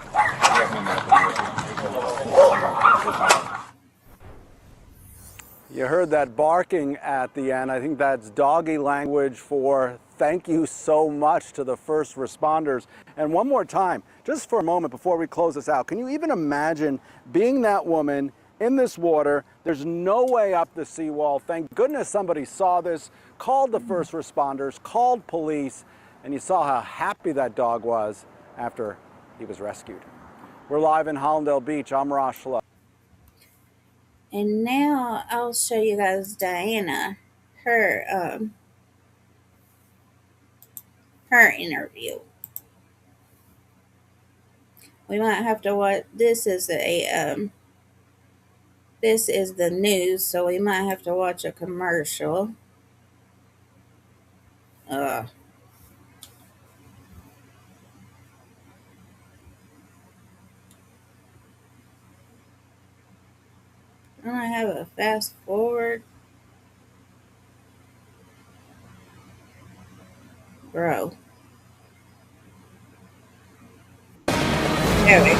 You heard that barking at the end. I think that's doggy language for thank you so much to the first responders. And one more time, just for a moment before we close this out, can you even imagine being that woman in this water? There's no way up the seawall. Thank goodness somebody saw this, called the first responders, called police, and you saw how happy that dog was after he was rescued. We're live in Hollandale Beach. I'm Ross Schlow. And now I'll show you guys Diana, her interview. We might have to watch. This is the news, so we might have to watch a commercial. Don't I have a fast forward? Bro. There we go.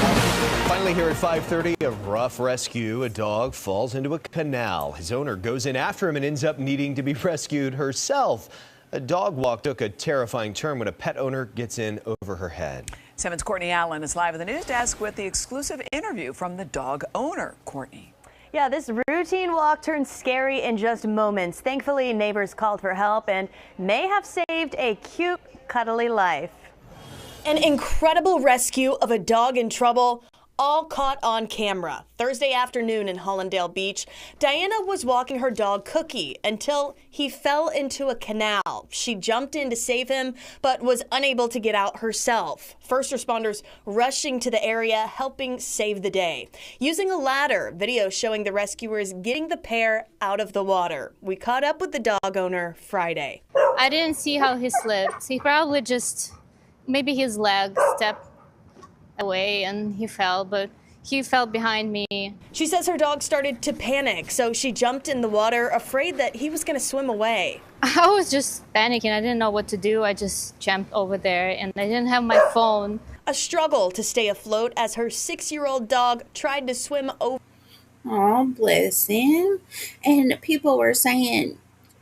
Finally here at 5:30, a rough rescue. A dog falls into a canal. His owner goes in after him and ends up needing to be rescued herself. A dog walk took a terrifying turn when a pet owner gets in over her head. 7's Courtney Allen is live at the news desk with the exclusive interview from the dog owner. Courtney. Yeah, this routine walk turned scary in just moments. Thankfully, neighbors called for help and may have saved a cute, cuddly life. An incredible rescue of a dog in trouble, all caught on camera. Thursday afternoon in Hollandale Beach, Diana was walking her dog Cookie until he fell into a canal. She jumped in to save him, but was unable to get out herself. First responders rushing to the area, helping save the day. Using a ladder, video showing the rescuers getting the pair out of the water. We caught up with the dog owner Friday. I didn't see how he slipped. He probably just, maybe his leg stepped away and he fell, but he fell behind me. She says her dog started to panic, so she jumped in the water, afraid that he was going to swim away. I was just panicking. I didn't know what to do. I just jumped over there and I didn't have my phone. A struggle to stay afloat as her 6-year-old dog tried to swim over. Oh, bless him. And people were saying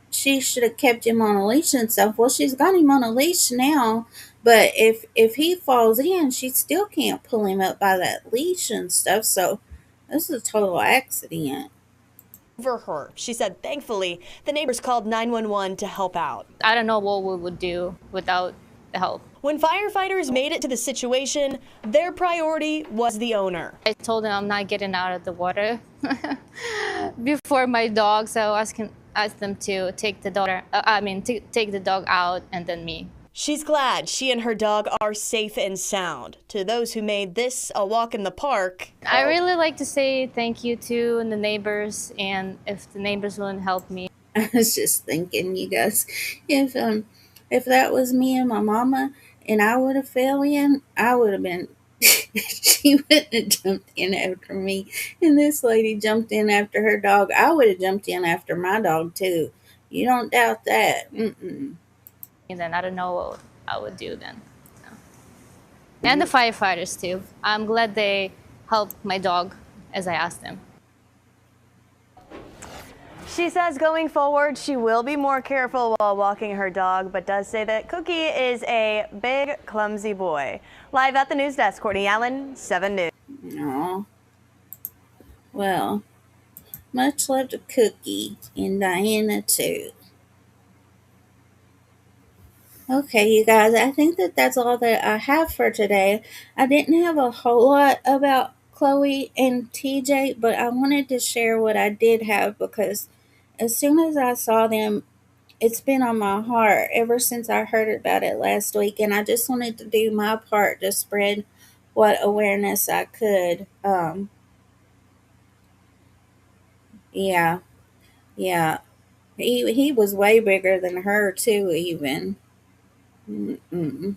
she should have kept him on a leash and stuff. Well, she's got him on a leash now. But if he falls in, she still can't pull him up by that leash and stuff. So this is a total accident. Over her. She said, thankfully, the neighbors called 911 to help out. I don't know what we would do without the help. When firefighters made it to the situation, their priority was the owner. I told him I'm not getting out of the water before my dog, so asked them to take the dog. Take the dog out, and then me. She's glad she and her dog are safe and sound. To those who made this a walk in the park, I really like to say thank you to the neighbors, and if the neighbors wouldn't help me. I was just thinking, you guys, if that was me and my mama and I would have fell in, I would have been, she wouldn't have jumped in after me. And this lady jumped in after her dog. I would have jumped in after my dog too. You don't doubt that. Mm-mm. And then I don't know what I would do then. No. And the firefighters too. I'm glad they helped my dog as I asked them. She says going forward, she will be more careful while walking her dog, but does say that Cookie is a big, clumsy boy. Live at the news desk, Courtney Allen, 7 News. Aw. Well, much love to Cookie and Diana too. Okay, you guys, I think that's all that I have for today. I didn't have a whole lot about Khloe and TJ, but I wanted to share what I did have because as soon as I saw them, it's been on my heart ever since I heard about it last week, and I just wanted to do my part to spread what awareness I could. Yeah. He was way bigger than her too, even. Mm-mm.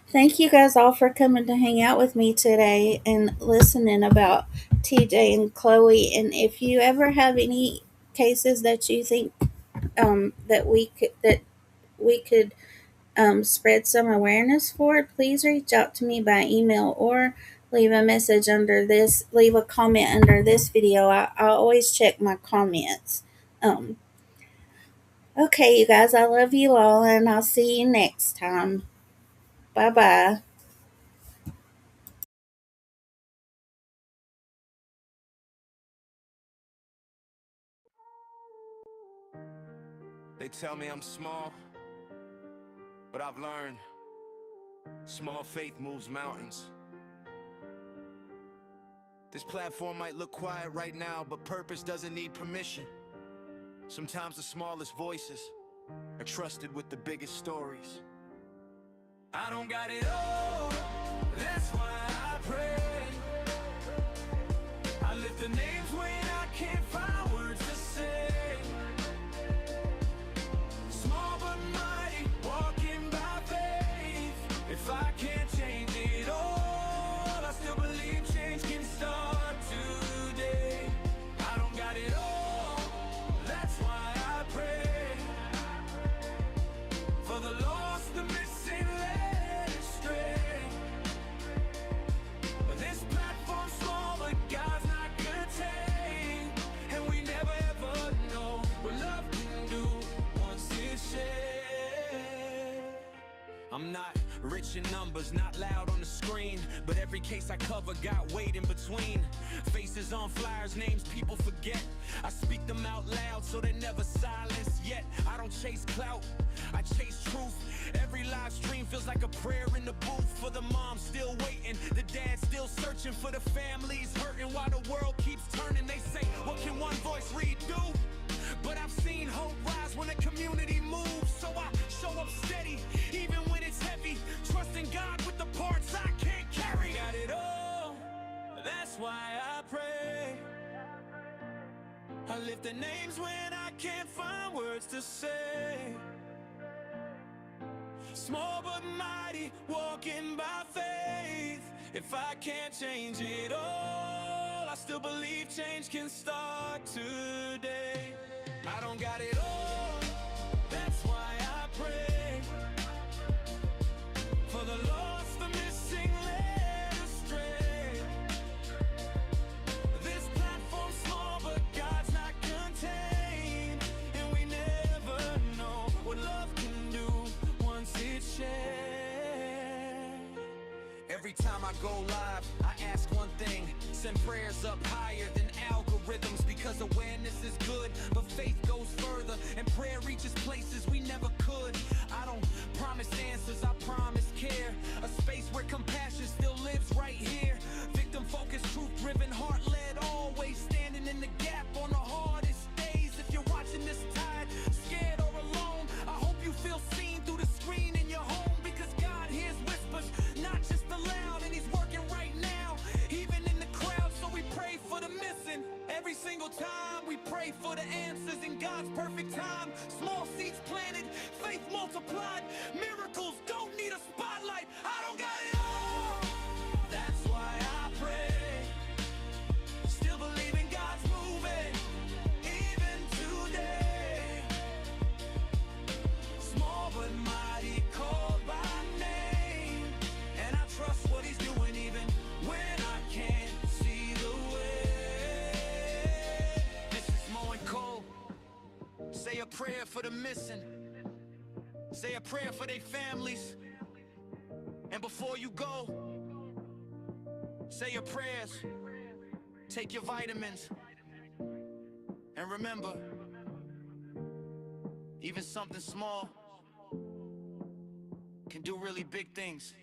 Thank you guys all for coming to hang out with me today and listening about TJ and Khloe. And if you ever have any cases that you think that we could spread some awareness for, please reach out to me by email or leave a message under this. Leave a comment under this video. I always check my comments. Okay, you guys, I love you all, and I'll see you next time. Bye-bye. They tell me I'm small, but I've learned small faith moves mountains. This platform might look quiet right now, but purpose doesn't need permission. Sometimes the smallest voices are trusted with the biggest stories. I don't got it all, that's why I pray. I lift the names when I can't find words to say. Small but mighty, walking by faith. If I can't change it all, I still believe change can start today. I don't got it all, that's why I pray. For the lost, the missing, led astray. This platform's small, but God's not contained. And we never ever know what love can do once it's shared. I'm not rich in numbers, not loud on the screen, but every case I cover got weight in between. Faces on flyers, names people forget. I speak them out loud so they're never silenced yet. I don't chase clout, I chase truth. Every live stream feels like a prayer in the booth. For the mom still waiting, the dad still searching, for the families hurting while the world keeps turning. They say, what can one voice read do? But I've seen hope rise when a community moves. So I show up steady, even when it's heavy, trusting God with the parts I can't carry. Got it all, that's why I pray. I lift the names when I can't find words to say. Small but mighty, walking by faith. If I can't change it all, I still believe change can start today. I don't got it all, that's why I pray. For the lost, the missing, led astray. This platform's small, but God's not contained. And we never know what love can do once it's shared. Every time I go live, I ask one thing. Send prayers up higher than algorithms, because awareness is good, but faith goes further, and prayer reaches places we never could. I don't promise answers, I promise care. A space where compassion still lives right here. Victim-focused, truth-driven, heart-led, always standing in the gap on the hardest days. If you're watching this for the answers in God's perfect time. Small seeds planted, faith multiplied. Miracles don't need a spotlight. I don't got it all. That's why I pray. Still believing God's moving, even today. Small but mighty, called by name. And I trust what he's doing even when I can't see the way. This is Mo and Cole. Say a prayer for the missing. Say a prayer for their families. And before you go, say your prayers. Take your vitamins. And remember, even something small can do really big things.